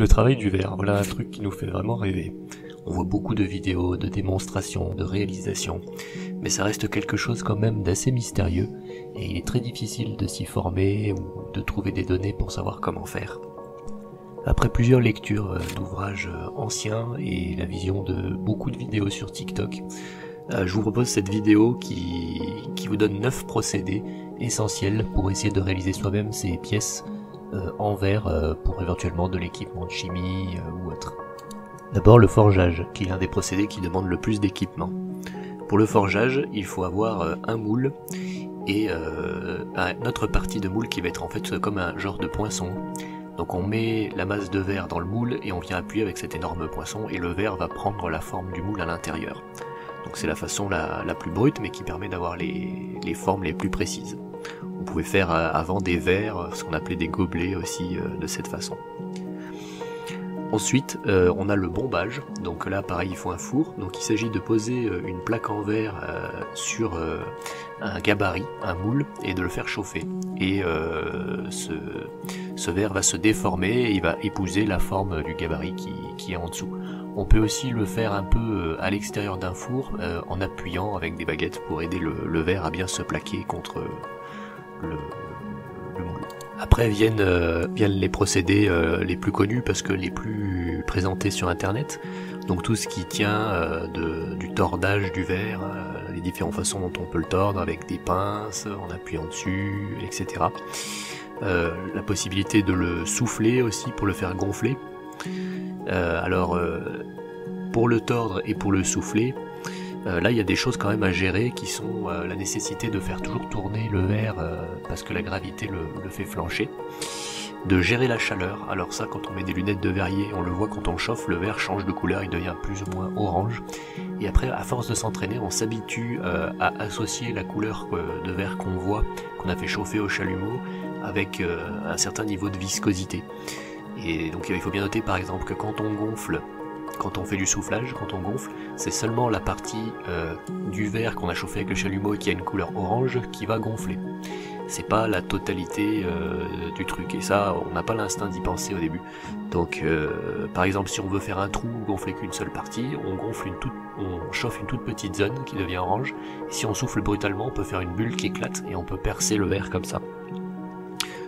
Le travail du verre, voilà un truc qui nous fait vraiment rêver. On voit beaucoup de vidéos, de démonstrations, de réalisations, mais ça reste quelque chose quand même d'assez mystérieux, et il est très difficile de s'y former ou de trouver des données pour savoir comment faire. Après plusieurs lectures d'ouvrages anciens et la vision de beaucoup de vidéos sur TikTok, je vous propose cette vidéo qui vous donne 9 procédés essentiels pour essayer de réaliser soi-même ces pièces en verre pour éventuellement de l'équipement de chimie ou autre. D'abord le forgeage, qui est l'un des procédés qui demande le plus d'équipement. Pour le forgeage, il faut avoir un moule et notre partie de moule qui va être en fait comme un genre de poinçon. Donc on met la masse de verre dans le moule et on vient appuyer avec cet énorme poinçon et le verre va prendre la forme du moule à l'intérieur. Donc c'est la façon la plus brute mais qui permet d'avoir les formes les plus précises. On pouvait faire avant des verres, ce qu'on appelait des gobelets aussi de cette façon. Ensuite, on a le bombage, donc là pareil il faut un four, donc il s'agit de poser une plaque en verre sur un gabarit, un moule, et de le faire chauffer. Et ce verre va se déformer et il va épouser la forme du gabarit qui est en dessous. On peut aussi le faire un peu à l'extérieur d'un four en appuyant avec des baguettes pour aider le verre à bien se plaquer contre le moule. Après viennent les procédés les plus connus parce que les plus présentés sur internet, donc tout ce qui tient du tordage du verre, les différentes façons dont on peut le tordre avec des pinces, en appuyant dessus, etc. La possibilité de le souffler aussi pour le faire gonfler. Pour le tordre et pour le souffler, là il y a des choses quand même à gérer qui sont la nécessité de faire toujours tourner le verre parce que la gravité le fait flancher, de gérer la chaleur. Alors ça, quand on met des lunettes de verrier, on le voit quand on chauffe, le verre change de couleur, il devient plus ou moins orange, et après à force de s'entraîner on s'habitue à associer la couleur de verre qu'on voit, qu'on a fait chauffer au chalumeau, avec un certain niveau de viscosité. Et donc il faut bien noter par exemple que quand on gonfle, quand on fait du soufflage, quand on gonfle, c'est seulement la partie du verre qu'on a chauffé avec le chalumeau et qui a une couleur orange qui va gonfler. C'est pas la totalité du truc, et ça on n'a pas l'instinct d'y penser au début. Donc par exemple si on veut faire un trou ou gonfler qu'une seule partie, on chauffe une toute petite zone qui devient orange, et si on souffle brutalement on peut faire une bulle qui éclate et on peut percer le verre comme ça.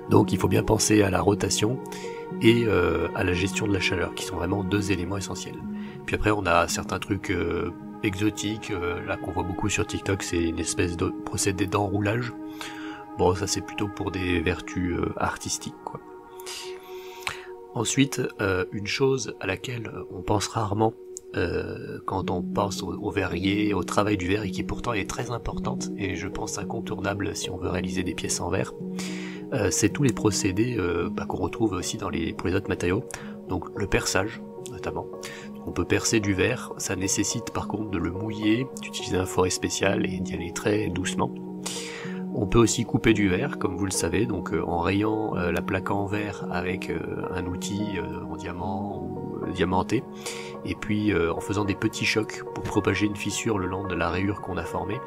Donc il faut bien penser à la rotation et à la gestion de la chaleur, qui sont vraiment deux éléments essentiels. Puis après on a certains trucs exotiques, là qu'on voit beaucoup sur TikTok, c'est une espèce de procédé d'enroulage. Bon, ça c'est plutôt pour des vertus artistiques, quoi. Ensuite, une chose à laquelle on pense rarement quand on pense au verrier, au travail du verre, et qui pourtant est très importante, et je pense incontournable si on veut réaliser des pièces en verre, c'est tous les procédés qu'on retrouve aussi pour les autres matériaux. Donc le perçage notamment. On peut percer du verre, ça nécessite par contre de le mouiller, d'utiliser un forêt spécial et d'y aller très doucement. On peut aussi couper du verre, comme vous le savez, donc en rayant la plaque en verre avec un outil en diamant ou diamanté, et puis en faisant des petits chocs pour propager une fissure le long de la rayure qu'on a formée.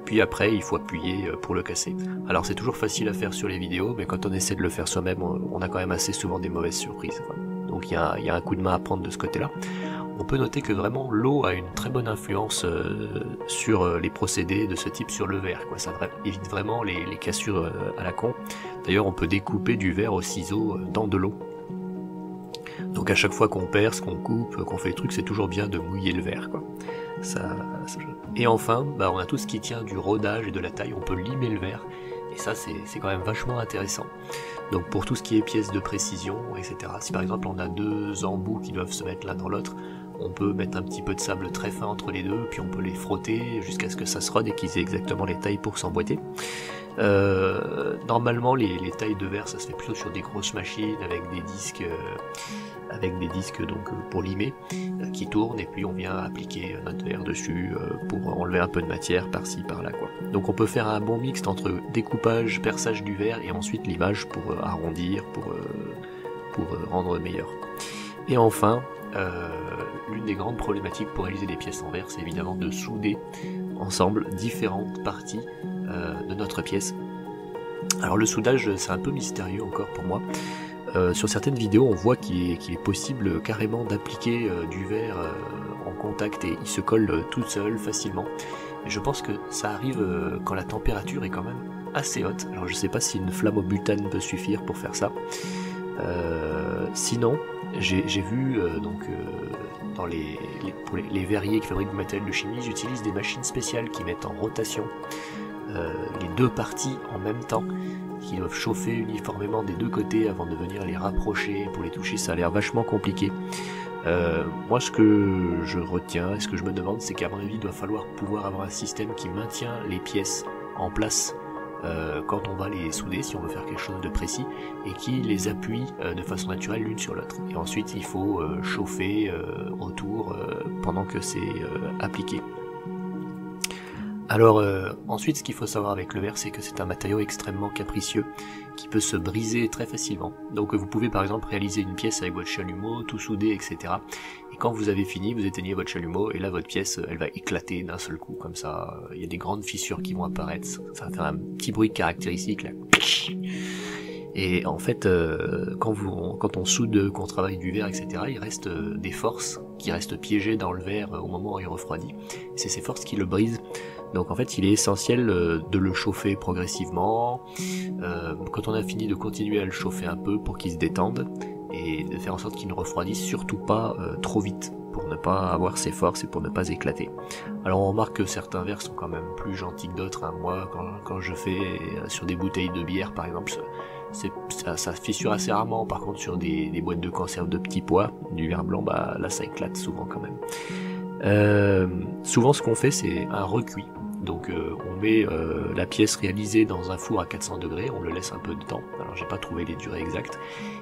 Puis après il faut appuyer pour le casser. Alors c'est toujours facile à faire sur les vidéos, mais quand on essaie de le faire soi-même, on a quand même assez souvent des mauvaises surprises. Donc il y a un coup de main à prendre de ce côté-là. On peut noter que vraiment l'eau a une très bonne influence sur les procédés de ce type sur le verre, quoi. Ça évite vraiment les cassures à la con. D'ailleurs on peut découper du verre au ciseau dans de l'eau. Donc à chaque fois qu'on perce, qu'on coupe, qu'on fait les trucs, c'est toujours bien de mouiller le verre, quoi. Et enfin, on a tout ce qui tient du rodage et de la taille, on peut limer le verre, et ça c'est quand même vachement intéressant. Donc pour tout ce qui est pièces de précision, etc. Si par exemple on a deux embouts qui doivent se mettre l'un dans l'autre, on peut mettre un petit peu de sable très fin entre les deux, puis on peut les frotter jusqu'à ce que ça se rode et qu'ils aient exactement les tailles pour s'emboîter. Normalement les tailles de verre ça se fait plutôt sur des grosses machines avec des disques donc pour limer qui tournent, et puis on vient appliquer notre verre dessus pour enlever un peu de matière par-ci par-là, quoi. Donc on peut faire un bon mixte entre découpage, perçage du verre et ensuite limage pour arrondir, pour rendre meilleur. Et enfin l'une des grandes problématiques pour réaliser des pièces en verre, c'est évidemment de souder ensemble différentes parties de notre pièce. Alors le soudage c'est un peu mystérieux encore pour moi. Sur certaines vidéos, on voit qu'il est possible carrément d'appliquer du verre en contact et il se colle tout seul facilement. Et je pense que ça arrive quand la température est quand même assez haute. Alors je sais pas si une flamme au butane peut suffire pour faire ça. Sinon, j'ai vu dans pour les verriers qui fabriquent du matériel de chimie, ils utilisent des machines spéciales qui mettent en rotation les deux parties en même temps, qui doivent chauffer uniformément des deux côtés avant de venir les rapprocher pour les toucher. Ça a l'air vachement compliqué. Moi, ce que je retiens et ce que je me demande, c'est qu'à mon avis, il doit falloir pouvoir avoir un système qui maintient les pièces en place quand on va les souder, si on veut faire quelque chose de précis, et qui les appuie de façon naturelle l'une sur l'autre. Et ensuite, il faut chauffer autour pendant que c'est appliqué. Alors ensuite, ce qu'il faut savoir avec le verre, c'est que c'est un matériau extrêmement capricieux qui peut se briser très facilement. Donc vous pouvez par exemple réaliser une pièce avec votre chalumeau, tout soudé, etc. Et quand vous avez fini, vous éteignez votre chalumeau et là votre pièce, elle va éclater d'un seul coup, comme ça. Il y a des grandes fissures qui vont apparaître, ça va faire un petit bruit caractéristique là. Et en fait, quand on soude, qu'on travaille du verre, etc., il reste des forces qui restent piégées dans le verre au moment où il refroidit. C'est ces forces qui le brisent. Donc en fait, il est essentiel de le chauffer progressivement. Quand on a fini, de continuer à le chauffer un peu pour qu'il se détende et de faire en sorte qu'il ne refroidisse surtout pas trop vite pour ne pas avoir ses forces et pour ne pas éclater. Alors on remarque que certains verres sont quand même plus gentils que d'autres. Moi, quand je fais sur des bouteilles de bière, par exemple, ça fissure assez rarement. Par contre, sur des boîtes de conserve de petits pois, du verre blanc, bah là ça éclate souvent quand même. Souvent, ce qu'on fait, c'est un recuit. Donc on met la pièce réalisée dans un four à 400 degrés, on le laisse un peu de temps, alors j'ai pas trouvé les durées exactes,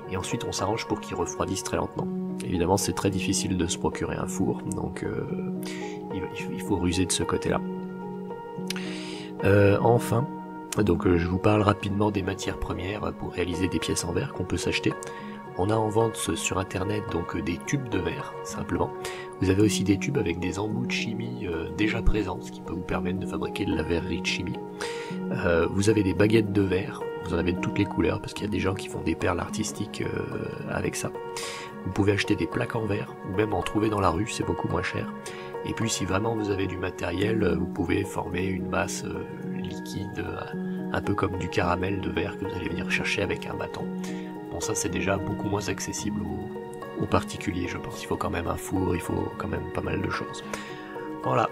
et ensuite on s'arrange pour qu'il refroidisse très lentement. Évidemment c'est très difficile de se procurer un four, donc il faut ruser de ce côté-là. Enfin, donc je vous parle rapidement des matières premières pour réaliser des pièces en verre qu'on peut s'acheter. On a en vente sur internet donc des tubes de verre, simplement. Vous avez aussi des tubes avec des embouts de chimie déjà présents, ce qui peut vous permettre de fabriquer de la verrerie de chimie. Vous avez des baguettes de verre, vous en avez de toutes les couleurs, parce qu'il y a des gens qui font des perles artistiques avec ça. Vous pouvez acheter des plaques en verre, ou même en trouver dans la rue, c'est beaucoup moins cher. Et puis si vraiment vous avez du matériel, vous pouvez former une masse liquide, un peu comme du caramel de verre que vous allez venir chercher avec un bâton. Bon, ça c'est déjà beaucoup moins accessible aux particuliers, je pense. Il faut quand même un four, il faut quand même pas mal de choses. Voilà,